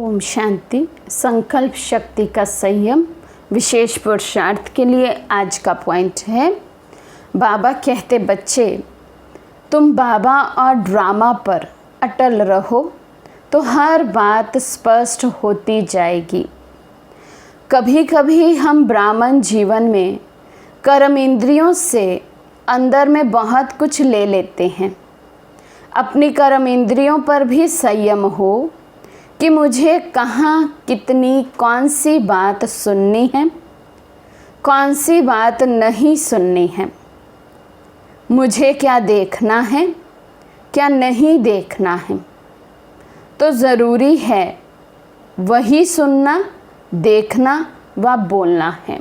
ओम शांति। संकल्प शक्ति का संयम विशेष पुरुषार्थ के लिए आज का पॉइंट है। बाबा कहते, बच्चे तुम बाबा और ड्रामा पर अटल रहो तो हर बात स्पष्ट होती जाएगी। कभी कभी हम ब्राह्मण जीवन में कर्म इंद्रियों से अंदर में बहुत कुछ ले लेते हैं। अपनी कर्म इंद्रियों पर भी संयम हो कि मुझे कहाँ कितनी कौन सी बात सुननी है, कौन सी बात नहीं सुननी है, मुझे क्या देखना है, क्या नहीं देखना है। तो ज़रूरी है वही सुनना, देखना व बोलना है।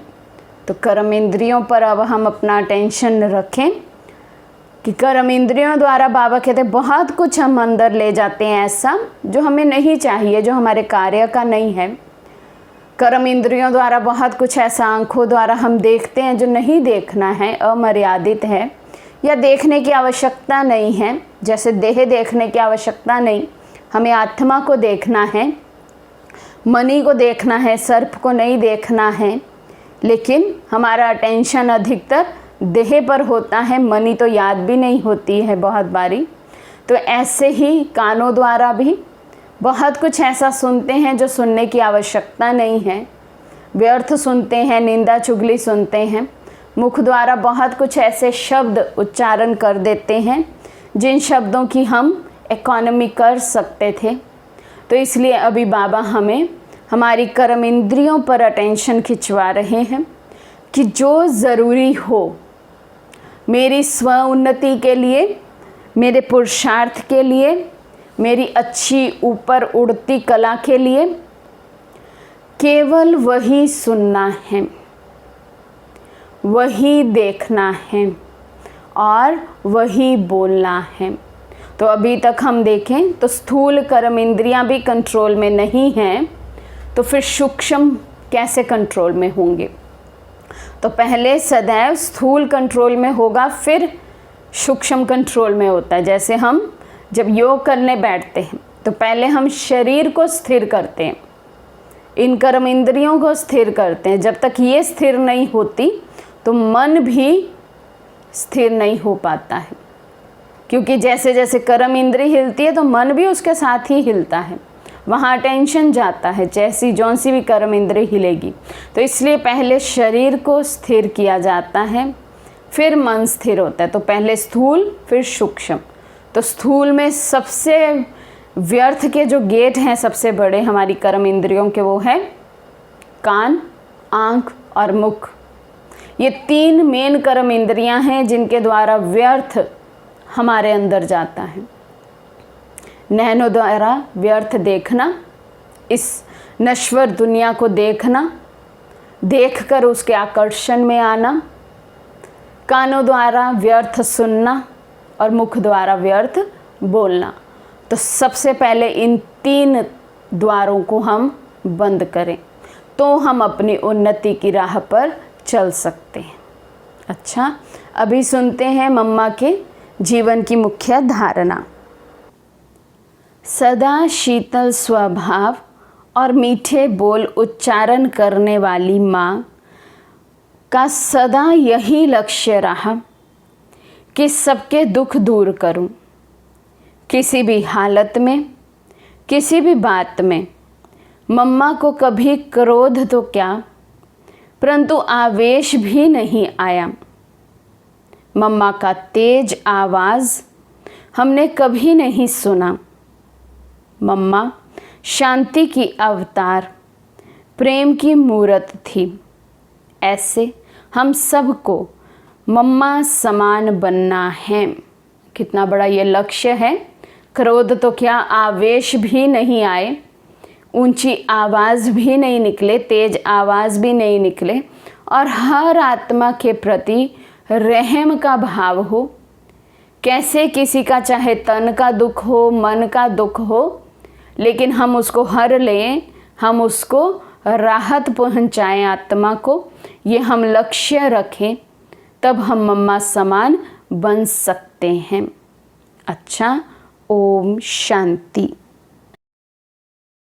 तो कर्म इंद्रियों पर अब हम अपना अटेंशन रखें कि कर्म इंद्रियों द्वारा बाबा कहते बहुत कुछ हम अंदर ले जाते हैं ऐसा जो हमें नहीं चाहिए, जो हमारे कार्य का नहीं है। कर्म इंद्रियों द्वारा बहुत कुछ ऐसा आंखों द्वारा हम देखते हैं जो नहीं देखना है, अमर्यादित है या देखने की आवश्यकता नहीं है। जैसे देह देखने की आवश्यकता नहीं, हमें आत्मा को देखना है, मणि को देखना है, सर्प को नहीं देखना है। लेकिन हमारा अटेंशन अधिकतर देह पर होता है, मणि तो याद भी नहीं होती है बहुत बारी। तो ऐसे ही कानों द्वारा भी बहुत कुछ ऐसा सुनते हैं जो सुनने की आवश्यकता नहीं है, व्यर्थ सुनते हैं, निंदा चुगली सुनते हैं। मुख द्वारा बहुत कुछ ऐसे शब्द उच्चारण कर देते हैं जिन शब्दों की हम इकोनॉमी कर सकते थे। तो इसलिए अभी बाबा हमें हमारी कर्म इंद्रियों पर अटेंशन खिंचवा रहे हैं कि जो ज़रूरी हो मेरी स्व उन्नति के लिए, मेरे पुरुषार्थ के लिए, मेरी अच्छी ऊपर उड़ती कला के लिए, केवल वही सुनना है, वही देखना है और वही बोलना है। तो अभी तक हम देखें तो स्थूल कर्म इंद्रियां भी कंट्रोल में नहीं हैं, तो फिर सूक्ष्म कैसे कंट्रोल में होंगे। तो पहले सदैव स्थूल कंट्रोल में होगा, फिर सूक्ष्म कंट्रोल में होता है। जैसे हम जब योग करने बैठते हैं तो पहले हम शरीर को स्थिर करते हैं, इन कर्म इंद्रियों को स्थिर करते हैं। जब तक ये स्थिर नहीं होती तो मन भी स्थिर नहीं हो पाता है, क्योंकि जैसे जैसे कर्म इंद्री हिलती है तो मन भी उसके साथ ही हिलता है, वहाँ अटेंशन जाता है। जैसी जौन सी भी कर्म इंद्री हिलेगी, तो इसलिए पहले शरीर को स्थिर किया जाता है, फिर मन स्थिर होता है। तो पहले स्थूल फिर सूक्ष्म। तो स्थूल में सबसे व्यर्थ के जो गेट हैं सबसे बड़े हमारी कर्म इंद्रियों के, वो है कान, आँख और मुख। ये तीन मेन कर्म इंद्रियां हैं जिनके द्वारा व्यर्थ हमारे अंदर जाता है। नैनों द्वारा व्यर्थ देखना, इस नश्वर दुनिया को देखना, देखकर उसके आकर्षण में आना। कानों द्वारा व्यर्थ सुनना और मुख द्वारा व्यर्थ बोलना। तो सबसे पहले इन तीन द्वारों को हम बंद करें तो हम अपनी उन्नति की राह पर चल सकते हैं। अच्छा, अभी सुनते हैं मम्मा के जीवन की मुख्य धारणा। सदा शीतल स्वभाव और मीठे बोल उच्चारण करने वाली माँ का सदा यही लक्ष्य रहा कि सबके दुख दूर करूं। किसी भी हालत में, किसी भी बात में मम्मा को कभी क्रोध तो क्या, परंतु आवेश भी नहीं आया। मम्मा का तेज आवाज़ हमने कभी नहीं सुना। मम्मा शांति की अवतार, प्रेम की मूरत थी। ऐसे हम सबको मम्मा समान बनना है। कितना बड़ा ये लक्ष्य है। क्रोध तो क्या, आवेश भी नहीं आए, ऊंची आवाज़ भी नहीं निकले, तेज आवाज़ भी नहीं निकले, और हर आत्मा के प्रति रहम का भाव हो। कैसे किसी का चाहे तन का दुख हो, मन का दुख हो, लेकिन हम उसको हर लें, हम उसको राहत पहुंचाएं आत्मा को, ये हम लक्ष्य रखें, तब हम मम्मा समान बन सकते हैं। अच्छा, ओम शांति।